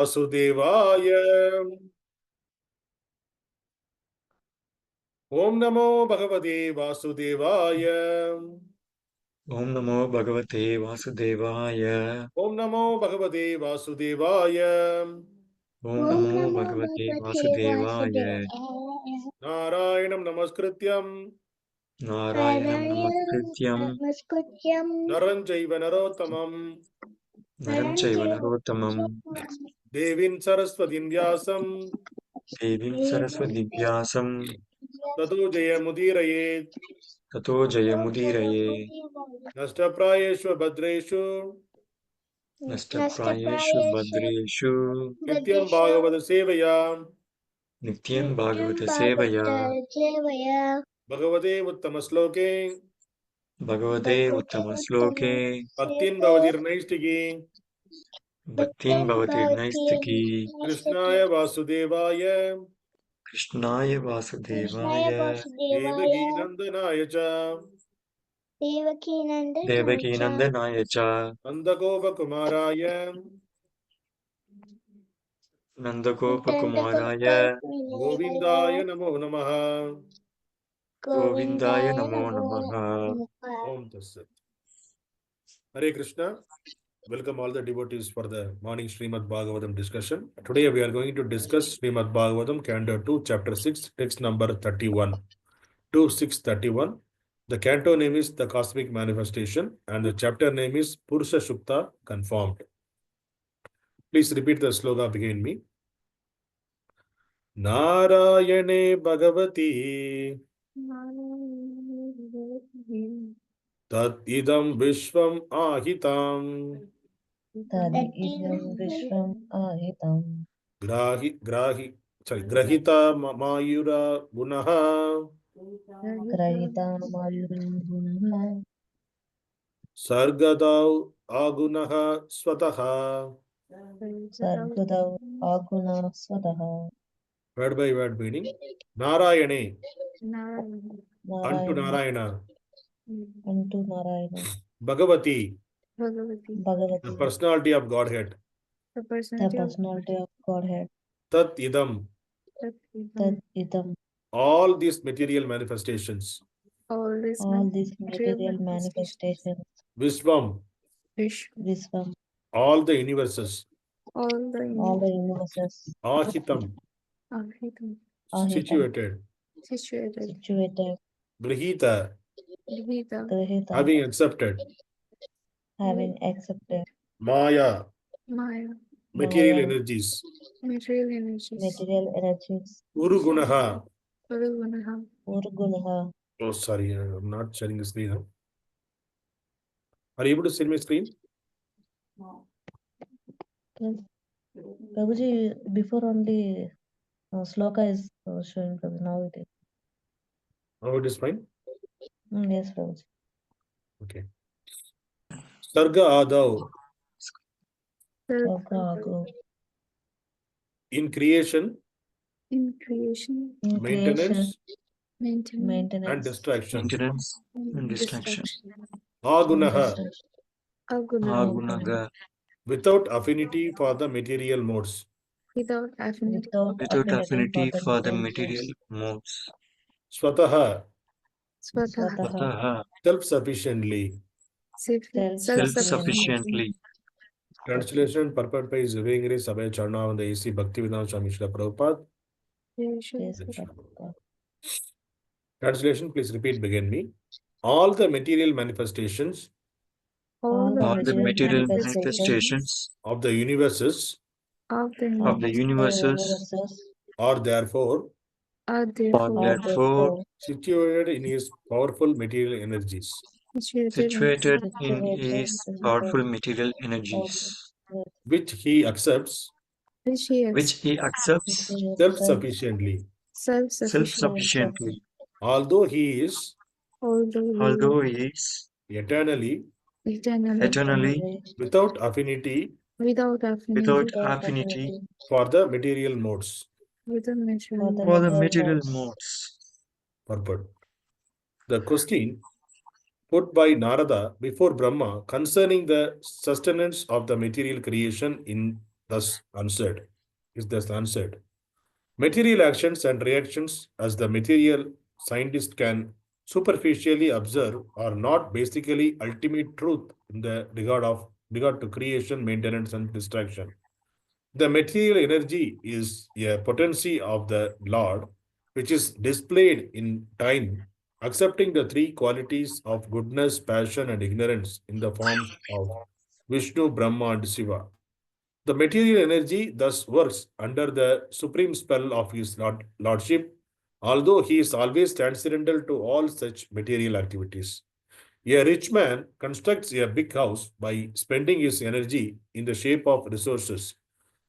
वासुदेवाय। ओम नमो भगवते वासुदेवाय। ओम नमो भगवते वासुदेवाय। ओम नमो भगवते वासुदेवाय। ओम नमो भगवते वासुदेवाय। नारायणं नमस्कृत्यं नारायणं नमस्कृत्यं नरं चैव नरोत्तमं नरं चैव नरोत्तमं देवीं सरस्वतीं व्यासं देवीं सरस्वतीं व्यासं ततो जयमुदीरयेत्। ततो जयमुदीरये। नष्टप्रायेषु भद्रेषु नष्टप्रायेषु भद्रेषु नित्यं भागवत सेवया नित्यं भागवतसेवया भगवते उत्तमश्लोके भगवते उत्तमश्लोके भक्तिं भवतीर्नैष्टिकी भक्तिं भवति नैस्तिकी। कृष्णाय वासुदेवाय कृष्णाय वासुदेवाय देवकीनन्दनाय च देवकीनन्दनाय च नन्दगोपकुमाराय नन्दगोपकुमाराय गोविन्दाय नमो नमः। गोविन्दाय नमो नमः। Om Tassat. Hare Krishna. Welcome all the devotees for the morning Srimad Bhagavatam discussion. Today we are going to discuss Srimad Bhagavatam, Canto 2, Chapter 6, text number 31 to 631. The canto name is The Cosmic Manifestation and the chapter name is Purusha Shukta Confirmed. Please repeat the sloga behind me. Narayane Bhagavati Tat idam Vishwam Ahitam तदिदं विश्वम् आहितं Grahita Mayura Gunaha ग्रहीतामायुर्गुणः Sargadau Agunaha Swataha. सर्गदौ आगुणः स्वतः Word by word meaning. Narayane, unto Narayan Narayana. unto Narayan Bhagavati, the Bhagwati personality of Godhead. the personality of Godhead Tat idam, तदिदं all these material manifestations. all these material manifestations Vishwam, Vishwam all the universes. all the universes Ahitam, ahitam situated. situated Grihita, grahita having accepted. having accepted Maya, material Maya energies. material energies Urugunaha. Urgunaha. Oh, sorry, I'm not sharing the screen. Huh? Are you able to see my screen? Prabhuji, before only sloka is showing, Prabhuji. Now it is. Oh, it is fine. Yes, Prabhuji. Okay. Sarga Adau, Sloka ago. in creation, In maintenance, creation, and maintenance, destruction. Maintenance and distraction. and Agunaha, destruction. Agunaga, without affinity for the material modes. Without without affinity for affinity the for the material material modes. modes. Swataha, Swataha, Svataha, self-sufficiently. self-sufficient. self-sufficiently. Translation purport by Zivengri Sabhay Charnavanda A.C. Bhaktivedanta Swami Srila Prabhupada. Yes, Prabhupada. Translation, please repeat begin me. All the material manifestations All the All the material material manifestations manifestations of the universes of the of the universes universes are therefore are are therefore therefore situated in his powerful material energies, situated in situated his in the powerful material of energies, which he accepts which he accepts self-sufficiently, self-sufficiently, although he is although he is eternally eternally without affinity without without affinity affinity for the material modes. for the for the material material modes. modes. Purport. The question put by Narada before Brahma concerning the sustenance of the material creation in thus answered. Is thus answered. Material actions and reactions, as the material scientist can superficially observe, are not basically ultimate truth in the regard to creation, maintenance, and distraction. The material energy is a potency of the Lord, which is displayed in time, accepting the three qualities of goodness, passion, and ignorance in the forms of Vishnu, Brahma, and Shiva. The material energy thus works under the supreme spell of his lordship, although he is always transcendental to all such material activities. A rich man constructs a big house by spending his energy in the shape of resources,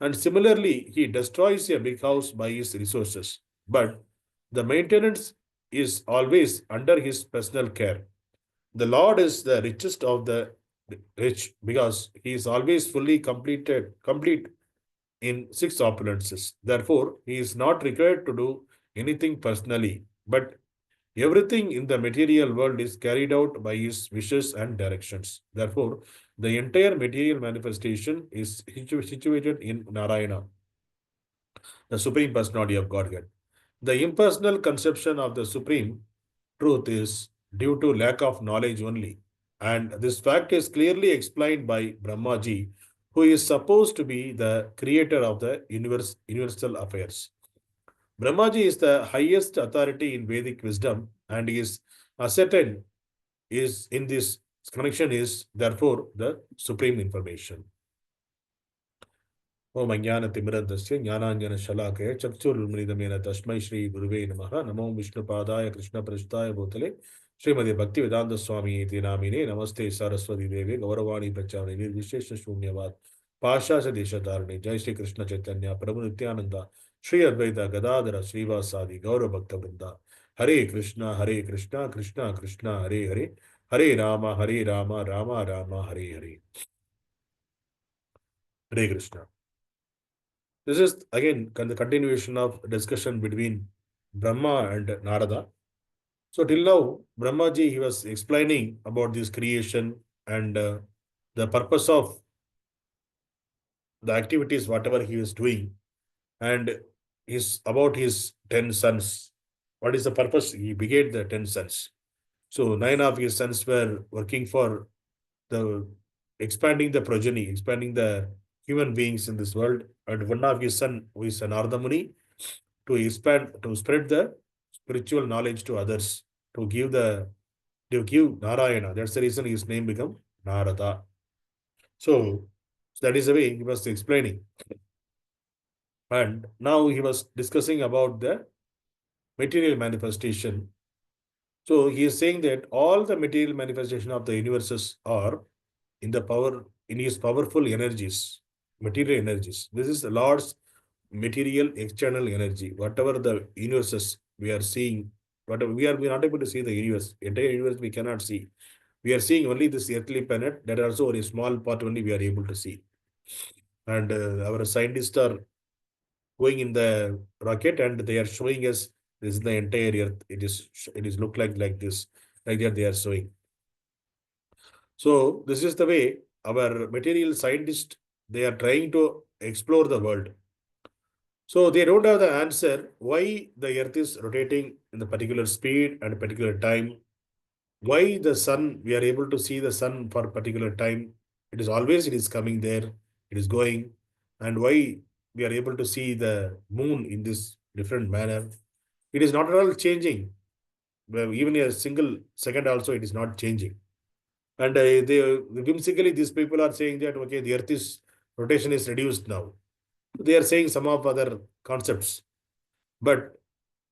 and similarly, he destroys a big house by his resources. But the maintenance is always under his personal care. The Lord is the richest of the rich because he is always complete in six opulences. Therefore, he is not required to do anything personally, but everything in the material world is carried out by his wishes and directions. Therefore, the entire material manifestation is situated in Narayana, the Supreme Personality of Godhead. The impersonal conception of the Supreme Truth is due to lack of knowledge only. And this fact is clearly explained by Brahmaji, who is supposed to be the creator of the universal affairs. Brahmaji is the highest authority in Vedic wisdom, and his ascertain is in this connection is therefore the supreme information. ओम अज्ञानतिमिरन्धस्य ज्ञानाञ्जनशलाकया चक्षुरुन्मिलितमेन तस्मै श्रीगुरुवे नमः नमो विष्णुपादाय कृष्णप्रेष्ठाय भूतले श्रीमदे भक्तिवेदान्तस्वामी इति नामिने नमस्ते सरस्वती देवे गौरवाणी प्रचारिणे निर्विशेषशून्यवाद पाशाशदेशधारिणे जय श्री कृष्ण चैतन्य प्रभु नित्यानंद श्री अद्वैत गदाधर श्रीवासादि गौरभक्तवृंदा हरे Krishna Krishna Krishna Hare Hare Hare Ram Ram Ram Hare Hare Hare Krishna. This is again the continuation of discussion between Brahma and Narada. So till now, Brahmaji he was explaining about this creation and the purpose of the activities, whatever he was doing, and is about his 10 sons. What is the purpose? He begat the 10 sons. So nine of his sons were working for the expanding the progeny, expanding the human beings in this world, and one of his son, who is an Ardhamuni, to spread the spiritual knowledge to others, to give Narayana. That's the reason his name became Narada. So that is the way he was explaining. And now he was discussing about the material manifestation. So he is saying that all the material manifestation of the universes are in his powerful energies, material energies. This is the Lord's material external energy. Whatever the universes we are seeing, whatever we are not able to see the universe, entire universe we cannot see. We are seeing only this earthly planet. That also a small part only we are able to see. And our scientists are going in the rocket and they are showing us this is the entire earth. It is look like this, like that they are showing. So this is the way our material scientists they are trying to explore the world. So they don't have the answer why the earth is rotating in the particular speed and particular time. Why the sun, we are able to see the sun for particular time. It is coming there, it is going. And why we are able to see the moon in this different manner. It is not at all changing. Well, even a single second also it is not changing. And whimsically, these people are saying that, okay, the earth's rotation is reduced now. They are saying some of other concepts, but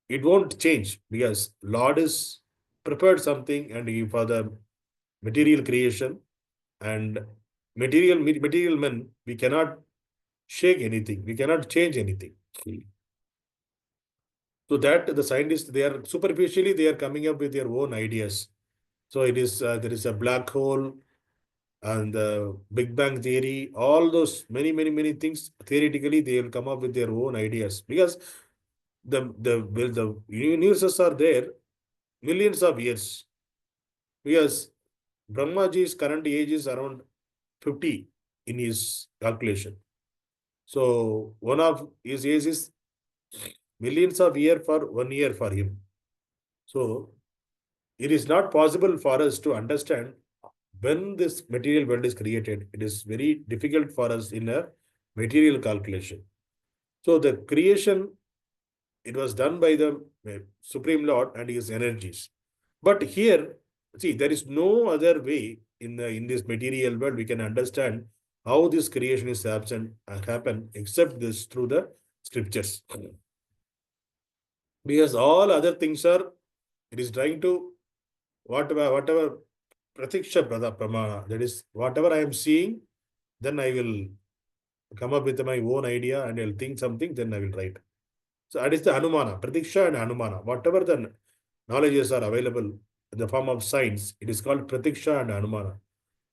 it won't change because Lord is prepared something and for the material creation and material men, we cannot shake anything. We cannot change anything. So that the scientists, they are superficially, they are coming up with their own ideas. So there is a black hole and the Big Bang theory, all those many things. Theoretically, they will come up with their own ideas because the universes are there millions of years. Because Brahmaji's current age is around 50 in his calculation. So one of his age is millions of year for 1 year for him. So it is not possible for us to understand when this material world is created. It is very difficult for us in a material calculation. So the creation, it was done by the Supreme Lord and his energies. But here, see, there is no other way in this material world we can understand how this creation is absent happen except this through the scriptures. Because all other things are, it is trying to whatever pratiksha pramana, that is whatever I am seeing, then I will come up with my own idea and I'll think something, then I will write. So that is the Anumana, Pratiksha and Anumana. Whatever the knowledges are available in the form of science, it is called Pratiksha and Anumana.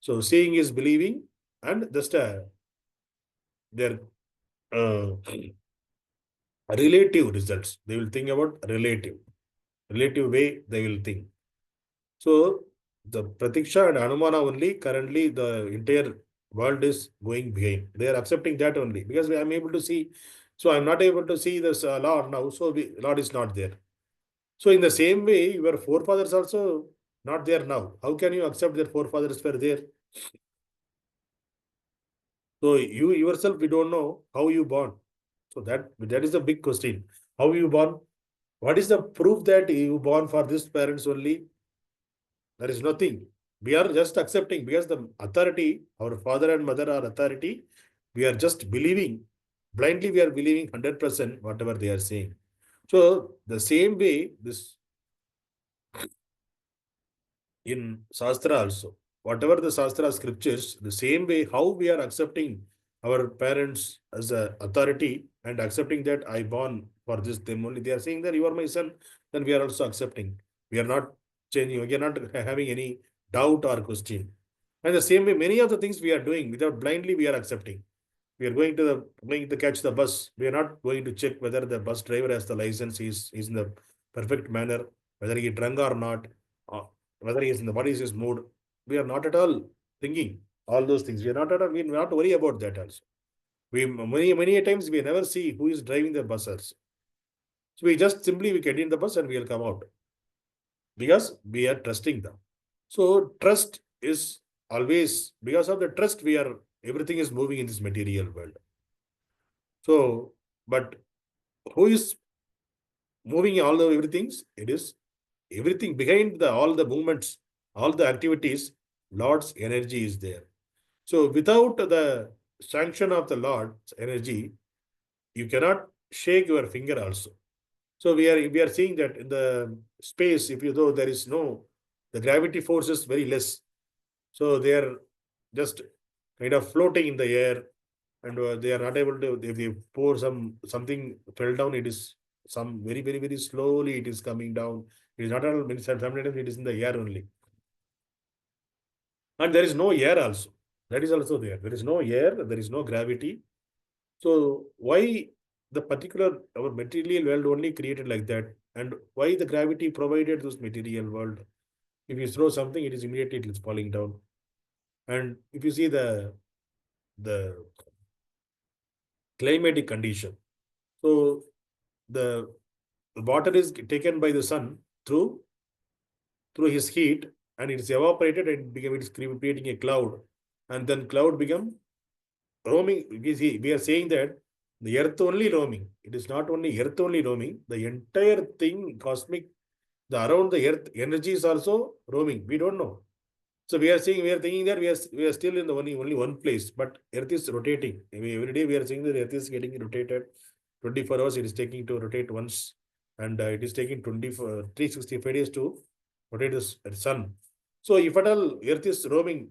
So seeing is believing, and just their uh, relative results. They will think about relative way they will think. So the Pratiksha and Anumana only currently the entire world is going behind. They are accepting that only because I am able to see. So I'm not able to see this Lord now. So Lord is not there. So in the same way, your forefathers also not there now. How can you accept their forefathers were there? So you yourself, we don't know how you born. So that is a big question. How you born? What is the proof that you born for this parents only? There is nothing. We are just accepting because the authority, our father and mother are authority. We are just believing. Blindly, we are believing 100% whatever they are saying. So the same way, this in Shastra also. Whatever the Shastra scriptures, the same way how we are accepting our parents as a authority and accepting that I born for this them only. They are saying that you are my son, then we are also accepting. We are not changing, we are not having any doubt or question. And the same way, many of the things we are doing without blindly we are accepting. We are going to catch the bus. We are not going to check whether the bus driver has the license, is in the perfect manner, whether he drunk or not, whether he is in the what is his mood. We are not at all thinking all those things. We are not at all, we are not worry about that also. We many a times we never see who is driving the buses. So we just simply we get in the bus and we will come out because we are trusting them. So trust is always because of the trust we are everything is moving in this material world. So, but who is moving all the everything? It is everything behind the all the movements, all the activities. Lord's energy is there. So, without the sanction of the Lord's energy, you cannot shake your finger also. So we are seeing that in the space, if you know there is no the gravity force is very less. So they are just kind of floating in the air and they are not able to if they pour something fell down, it is some very slowly it is coming down. It is not all sometimes it is in the air only, and there is no air also. That is also there is no air, there is no gravity. So why the particular our material world only created like that, and why the gravity provided this material world? If you throw something, it is immediately it is falling down. And if you see the climatic condition, so the water is taken by the sun through his heat, and it is evaporated and it is creating a cloud, and then cloud become roaming. We are saying that the earth only roaming. It is not only earth only roaming. The entire thing, cosmic, the around the earth energy is also roaming. We don't know. So we are saying, we are thinking that we are still in the only one place, but earth is rotating. Every day we are saying that earth is getting rotated. 24 hours it is taking to rotate once, and it is taking 365 days to rotate the sun. So if at all earth is roaming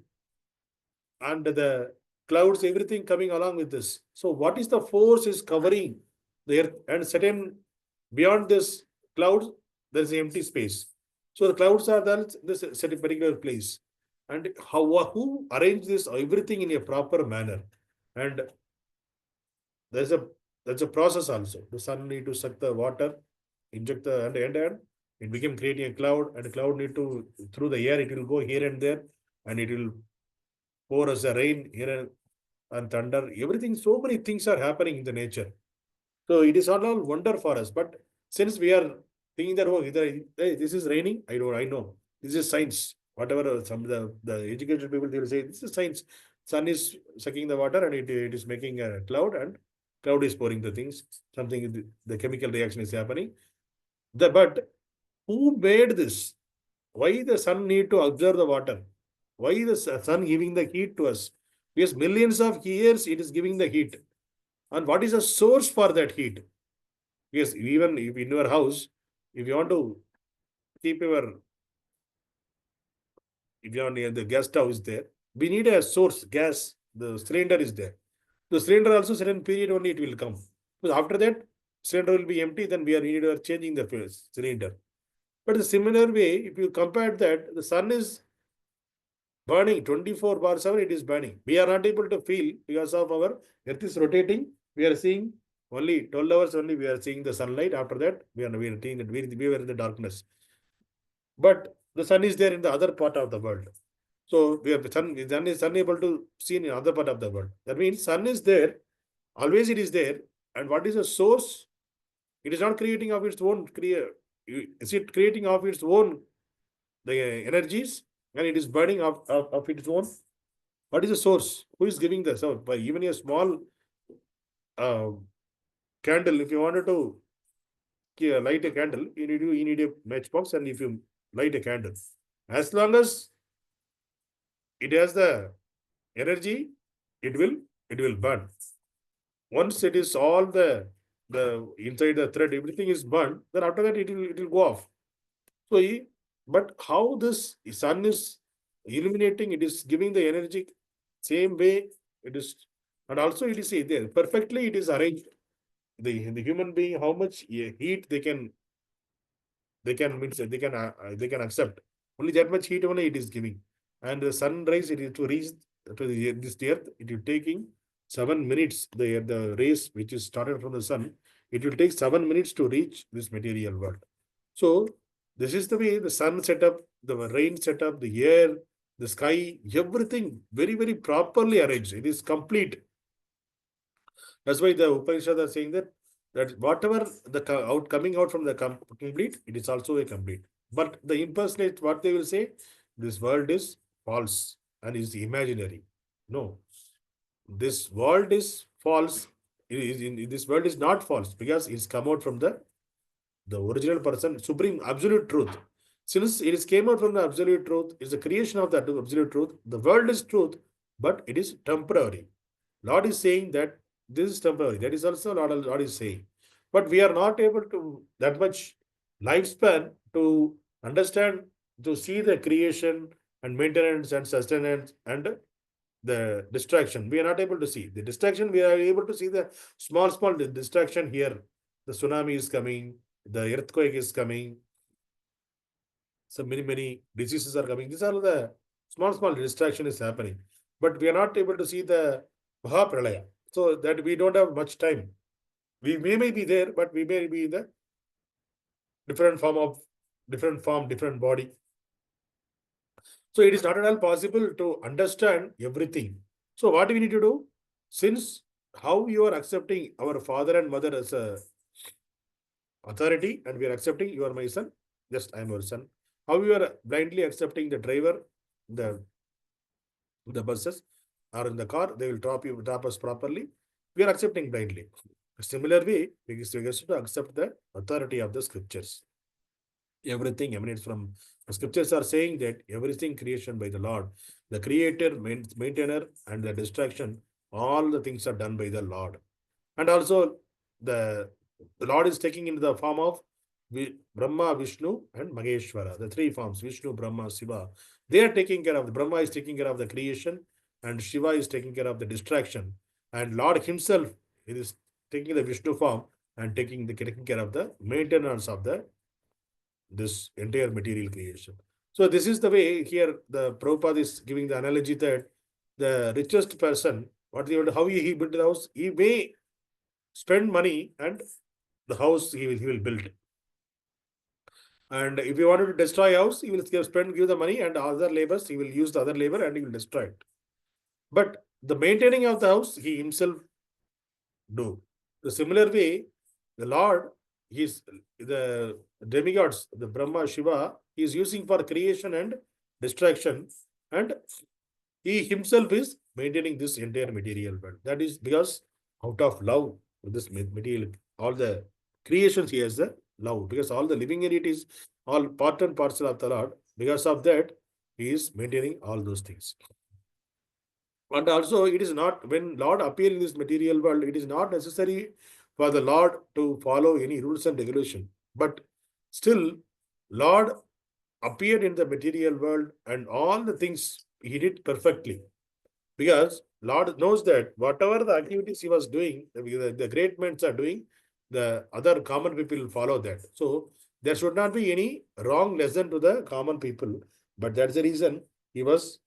and the clouds, everything coming along with this. So what is the force is covering the earth, and certain beyond this clouds, there is empty space. So the clouds are there this certain particular place. And who arrange this everything in a proper manner? And there's a that's a process also. The sun need to suck the water, inject the and it became creating a cloud, and the cloud need to through the air, it will go here and there, and it will pour as a rain here. and thunder, everything, so many things are happening in the nature. So it is not all wonder for us. But since we are thinking that, oh, either, hey, this is raining, I know. This is science. Whatever some of the educated people, they will say, this is science. Sun is sucking the water and it is making a cloud, and cloud is pouring the things. Something, the chemical reaction is happening. But who made this? Why the sun need to absorb the water? Why the sun giving the heat to us? Because millions of years it is giving the heat. And what is the source for that heat? Yes, even if in your house, if you want to keep your, if you are near the guest house there, we need a source, gas, the cylinder is there. The cylinder also certain period only it will come. Because after that, cylinder will be empty, then we are changing the cylinder. But the similar way, if you compare that, the sun is burning 24 bar 7, it is burning. We are not able to feel because of our earth is rotating. We are seeing only 12 hours only we are seeing the sunlight. After that, we are seeing that we were in the darkness. But the sun is there in the other part of the world. So we have sun is unable to see in other part of the world. That means sun is there, always it is there. And what is the source? It is not creating of its own is it creating of its own the energies, and it is burning of its own? What is the source? Who is giving the source? By even a small uh, candle, if you wanted to light a candle, you need a matchbox, and if you light a candle, as long as it has the energy, it will burn. Once it is all the inside the thread, everything is burned, then after that it will go off. So but how this sun is illuminating, it is giving the energy same way it is, and also it is there perfectly, it is arranged. The human being, how much heat they can accept, only that much heat only it is giving. And the sunrise, it is to reach to this earth, it is taking 7 minutes. The rays which is started from the sun, it will take 7 minutes to reach this material world. So this is the way the sun setup, the rain setup, the air, the sky, everything very, very properly arranged. It is complete. That's why the Upanishad are saying that whatever coming out from the complete, it is also a complete. But the impersonate, what they will say, this world is false and is imaginary. No, this world is false. This world is not false because it's come out from the original person, supreme absolute truth. Since it is came out from the absolute truth, it's the creation of that absolute truth. The world is truth, but it is temporary. Lord is saying that this is temporary. That is also Lord is saying. But we are not able to that much lifespan to understand, to see the creation and maintenance and sustenance and the distraction. We are not able to see. The distraction, we are able to see the small distraction here. The tsunami is coming, the earthquake is coming, so many diseases are coming. These are the small distraction is happening. But we are not able to see the Mahapralaya. So that we don't have much time. We may be there, but we may be in the different form, different body. So it is not at all possible to understand everything. So what we need to do, since how you are accepting our father and mother as a authority, and we are accepting you are my son, just I am your son. How you are blindly accepting the driver, the buses or in the car, they will drop us properly. We are accepting blindly. Similar way, we have to accept the authority of the scriptures. Everything emanates from the scriptures are saying that everything creation by the Lord, the creator, maintainer, and the destruction, all the things are done by the Lord. And also the Lord is taking into the form of Brahma, Vishnu, and Maheshwara, the three forms, Vishnu, Brahma, Shiva. They are taking care of, the Brahma is taking care of the creation, and Shiva is taking care of the distraction. And Lord himself is taking the Vishnu form and taking care of the maintenance of this entire material creation. So this is the way here the Prabhupada is giving the analogy that the richest person, how he built the house, he may spend money and the house he will build. And if you wanted to destroy a house, he will give the money and other labors, he will use the other labor and he will destroy it. But The maintaining of the house, he himself do. The similar way, the Lord, he's the demigods, the Brahma, Shiva, he is using for creation and distraction, and he himself is maintaining this entire material world. That is because out of love for this material, all the creations he has the love, because all the living entities, all part and parcel of the Lord. Because of that, he is maintaining all those things. And also, it is not, when Lord appear in this material world, it is not necessary for the Lord to follow any rules and regulation. But still, Lord appeared in the material world and all the things he did perfectly. Because Lord knows that whatever the activities he was doing, the great men are doing, the other common people will follow that. So there should not be any wrong lesson to the common people. But that's the reason he was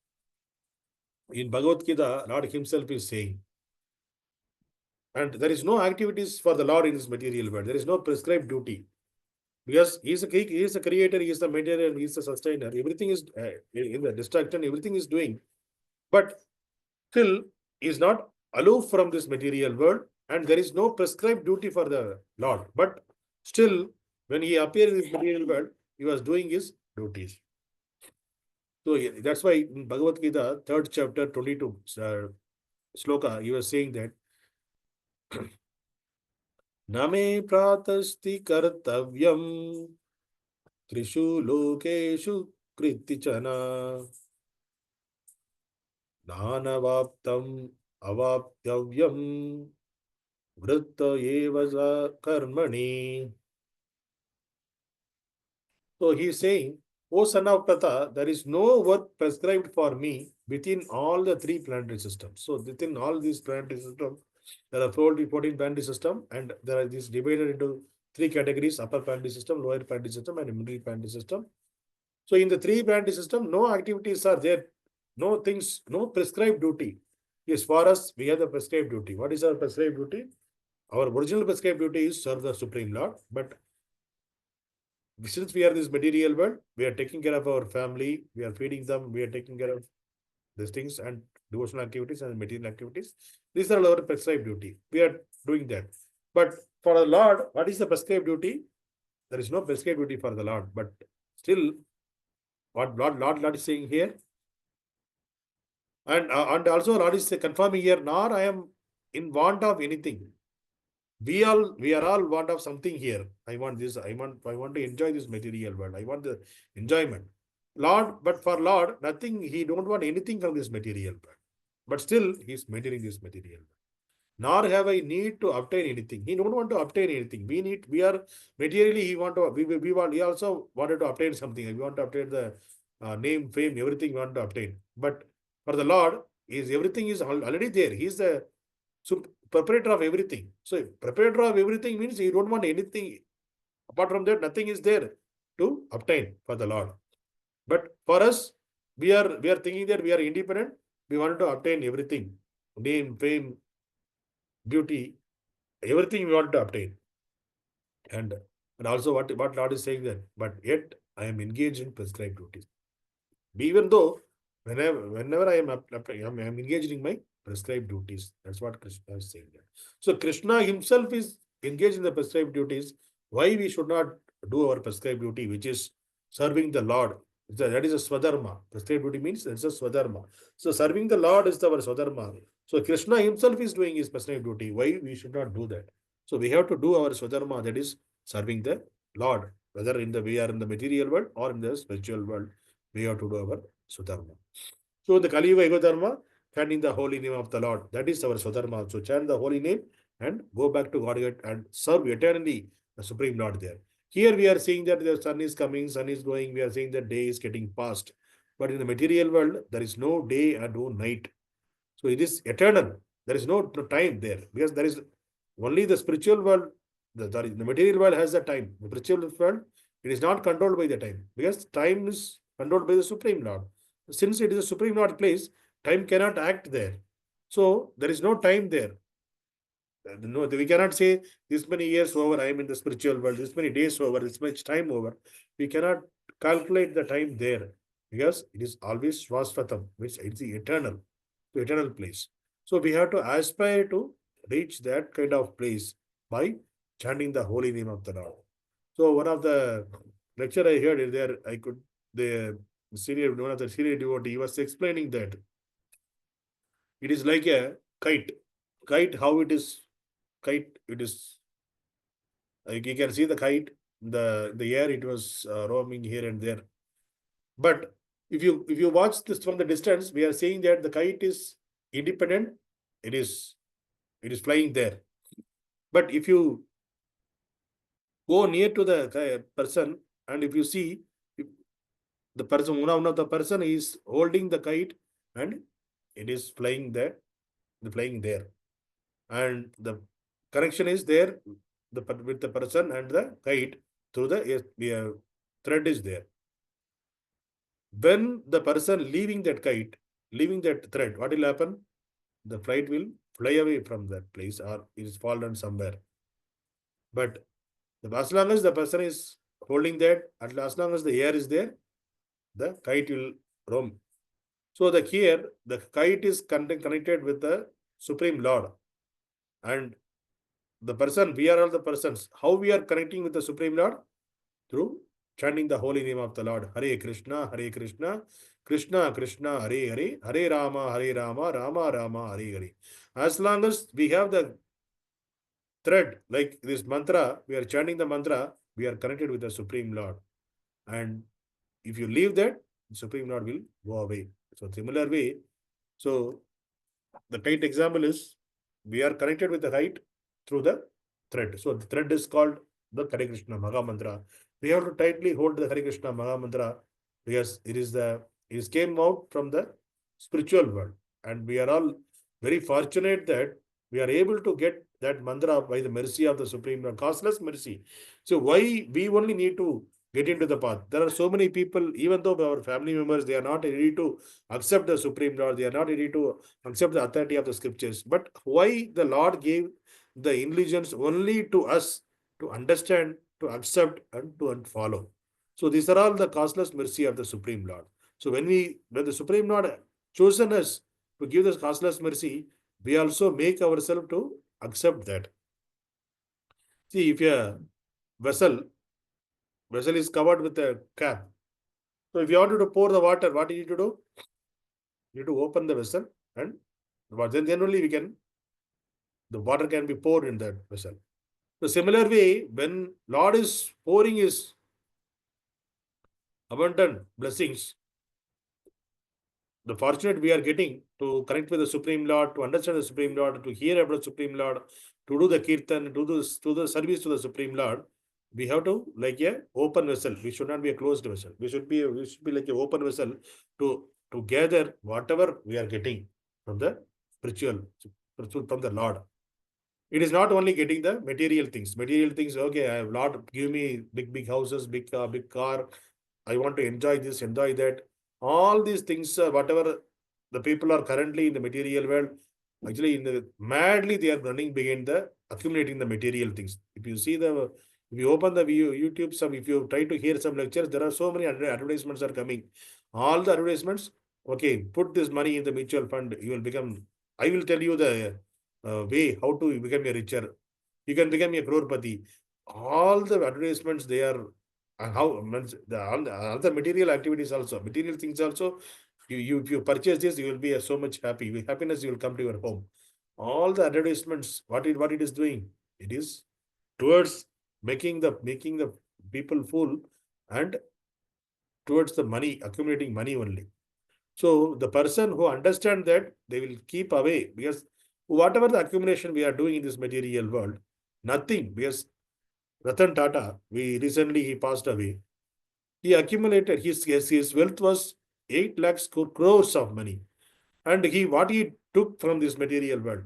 in Bhagavad Gita, Lord himself is saying. And there is no activities for the Lord in this material world. There is no prescribed duty. Because he is a creator, he is the maintainer, he is the sustainer. Everything is in the distraction, everything is doing. But still, he is not aloof from this material world, and there is no prescribed duty for the Lord. But still, when he appeared in this material world, he was doing his duties. So that's why in Bhagavad Gita, 3rd chapter, 22 sloka, he was saying that Name pratasti kartavyam trishu lokeshu kritichana nanavaptam avaptyavyam vritta eva karmani. So he is saying, O son of Pratha, there is no work prescribed for me within all the three planetary systems. So within all these planetary systems, there are 14 planetary system, and there are these divided into three categories: upper planetary system, lower planetary system, and middle planetary system. So in the three planetary system, no activities are there, no things, no prescribed duty. Yes, for us, we have the prescribed duty. What is our prescribed duty? Our original prescribed duty is serve the Supreme Lord, but since we are this material world, we are taking care of our family, we are feeding them, we are taking care of these things and devotional activities and material activities. These are our prescribed duty. We are doing that. But for the Lord, what is the prescribed duty? There is no prescribed duty for the Lord. But still, what Lord is saying here, and also Lord is confirming here, nor I am in want of anything. We are all want of something here. I want this, I want to enjoy this material world. I want the enjoyment. Lord, but for Lord, nothing, he don't want anything from this material world. But still, he's maintaining this material world. Nor have I need to obtain anything. He don't want to obtain anything. We are materially, he also wanted to obtain something. We want to obtain the name, fame, everything we want to obtain. But for the Lord, everything is already there. He's the proprietor of everything. So proprietor of everything means you don't want anything. Apart from that, nothing is there to obtain for the Lord. But for us, we are thinking that we are independent. We want to obtain everything. Name, fame, beauty, everything we want to obtain. And also what Lord is saying that, but yet I am engaged in prescribed duties. Even though whenever I am engaged in my prescribed duties. That's what Krishna is saying there. So Krishna himself is engaged in the prescribed duties. Why we should not do our prescribed duty, which is serving the Lord? That is a swadharma. Prescribed duty means it's a swadharma. So serving the Lord is our swadharma. So Krishna himself is doing his prescribed duty. Why we should not do that? So we have to do our swadharma, that is serving the Lord, whether we are in the material world or in the spiritual world. We have to do our swadharma. So the Kali Yuga Ego Dharma, chanting the holy name of the Lord. That is our Swadharma. So chant the holy name and go back to Godhead and serve eternally the Supreme Lord there. Here we are seeing that the sun is coming, sun is going. We are seeing that day is getting past. But in the material world, there is no day and no night. So it is eternal. There is no time there because there is only the spiritual world. The material world has the time. The spiritual world, it is not controlled by the time because time is controlled by the Supreme Lord. Since it is a Supreme Lord place, time cannot act there. So there is no time there. No, we cannot say this many years over, I am in the spiritual world, this many days over, this much time over. We cannot calculate the time there because it is always Swasvatam, which is the eternal place. So we have to aspire to reach that kind of place by chanting the holy name of the Lord. So one of the lecture I heard is there, the one of the senior devotee, he was explaining that it is like a kite. Kite, how it is, kite, it is, like you can see the kite, the air, it was roaming here and there. But if you watch this from the distance, we are seeing that the kite is independent. It is it is flying there. But if you go near to the person, and if you see, if the person, one of the person is holding the kite, and it is flying there, flying there, and the connection is there, with the person and the kite through the thread is there. When the person leaving that kite, leaving that thread, what will happen? The flight will fly away from that place, or it is fallen somewhere. But as long as the person is holding that, and as long as the air is there, the kite will roam. So the kite is connected with the Supreme Lord. And the person, we are all the persons. How we are connecting with the Supreme Lord? Through chanting the holy name of the Lord. Hare Krishna, Hare Krishna, Krishna Krishna, Hare Hare, Hare Rama, Hare Rama, Rama Rama, Hare Hare. As long as we have the thread, like this mantra, we are chanting the mantra, we are connected with the Supreme Lord. And if you leave that, the Supreme Lord will go away. So similar way, so the kite example is, we are connected with the kite through the thread. So the thread is called the Hare Krishna Maha Mantra. We have to tightly hold the Hare Krishna Maha Mantra, because it came out from the spiritual world. And we are all very fortunate that we are able to get that mantra by the mercy of the Supreme Lord, causeless mercy. So why we only need to get into the path? There are so many people, even though our family members, they are not ready to accept the Supreme Lord, they are not ready to accept the authority of the scriptures. But why the Lord gave the intelligence only to us to understand, to accept, and to follow? So these are all the causeless mercy of the Supreme Lord. So when the Supreme Lord chosen us to give this causeless mercy, we also make ourselves to accept that. See, if a vessel vessel is covered with a cap, so if you wanted to pour the water, what do you need to do? You need to open the vessel, and then only the water can be poured in that vessel. The similar way, when Lord is pouring his abundant blessings, the fortunate we are getting to connect with the Supreme Lord, to understand the Supreme Lord, to hear about the Supreme Lord, to do the kirtan, to the service to the Supreme Lord, we have to like a open vessel. We should not be a closed vessel. We should be like an open vessel to gather whatever we are getting from the spiritual, from the Lord. It is not only getting the material things. Material things, okay, I have Lord give me big houses, big car. I want to enjoy this, enjoy that. All these things, whatever the people are currently in the material world, actually madly they are running behind the accumulating the material things. If you open the YouTube, if you try to hear some lectures, there are so many advertisements are coming. All the advertisements, okay, put this money in the mutual fund, you will become. I will tell you the way how to become a richer. You can become a crorepati. All the advertisements they are, and how all the other material activities also, material things also. If you purchase this, you will be so much happy. With happiness, you will come to your home. All the advertisements, what it is doing, it is towards making the people full, and towards the money, accumulating money only. So the person who understand that, they will keep away, because whatever the accumulation we are doing in this material world, nothing. Because Ratan Tata, he passed away. He accumulated his wealth was 8 lakhs crores of money. And what he took from this material world,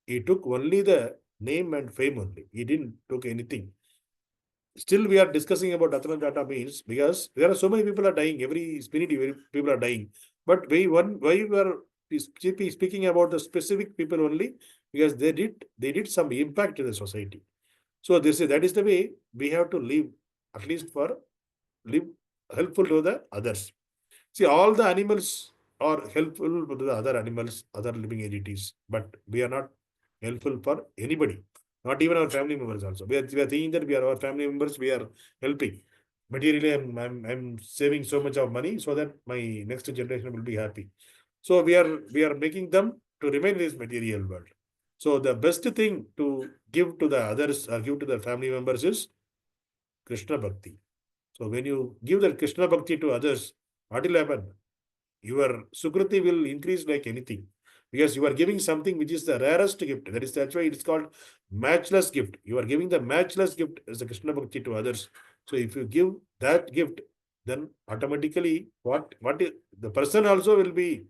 he took only the name and fame only. He didn't took anything. Still, we are discussing about Ratan Tata means, because there are so many people are dying. Every spirit, people are dying. But why we are speaking about the specific people only, because they did some impact in the society. So that is the way we have to live, live helpful to the others. See, all the animals are helpful to the other animals, other living entities, but we are not helpful for anybody, not even our family members also. We are thinking that we are our family members, we are helping. Materially, I'm saving so much of money so that my next generation will be happy. So we are making them to remain in this material world. So the best thing to give to the others or give to the family members is Krishna Bhakti. So when you give the Krishna Bhakti to others, what will happen? Your Sukriti will increase like anything. Because you are giving something which is the rarest gift. That's why it's called matchless gift. You are giving the matchless gift as the Krishna Bhakti to others. So if you give that gift, then automatically the person also will be,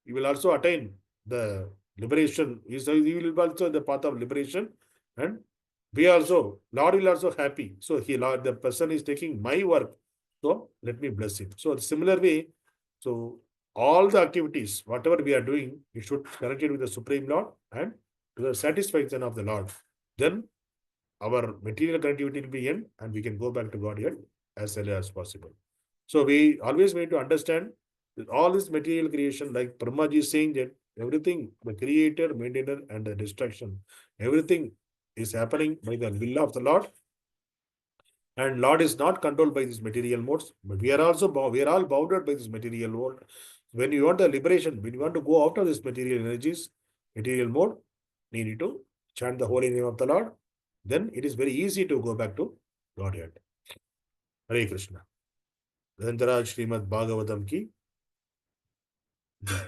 he will also attain the liberation. He will also the path of liberation, and we also, Lord will also happy. So Lord, the person is taking my work. So let me bless him. So similar way, so all the activities, whatever we are doing, we should connect it with the Supreme Lord and to the satisfaction of the Lord. Then our material connectivity will be end and we can go back to Godhead as early as possible. So we always need to understand that all this material creation, like Brahmaji is saying that everything, the creator, maintainer, and the destruction, everything is happening by the will of the Lord. And Lord is not controlled by these material modes, but we are also we are all bounded by this material world. When you want the liberation, when you want to go out of this material energies, material mode, you need to chant the holy name of the Lord. Then it is very easy to go back to Godhead. Hare Krishna. Dhantaraj Srimad Bhagavatam ki Jai.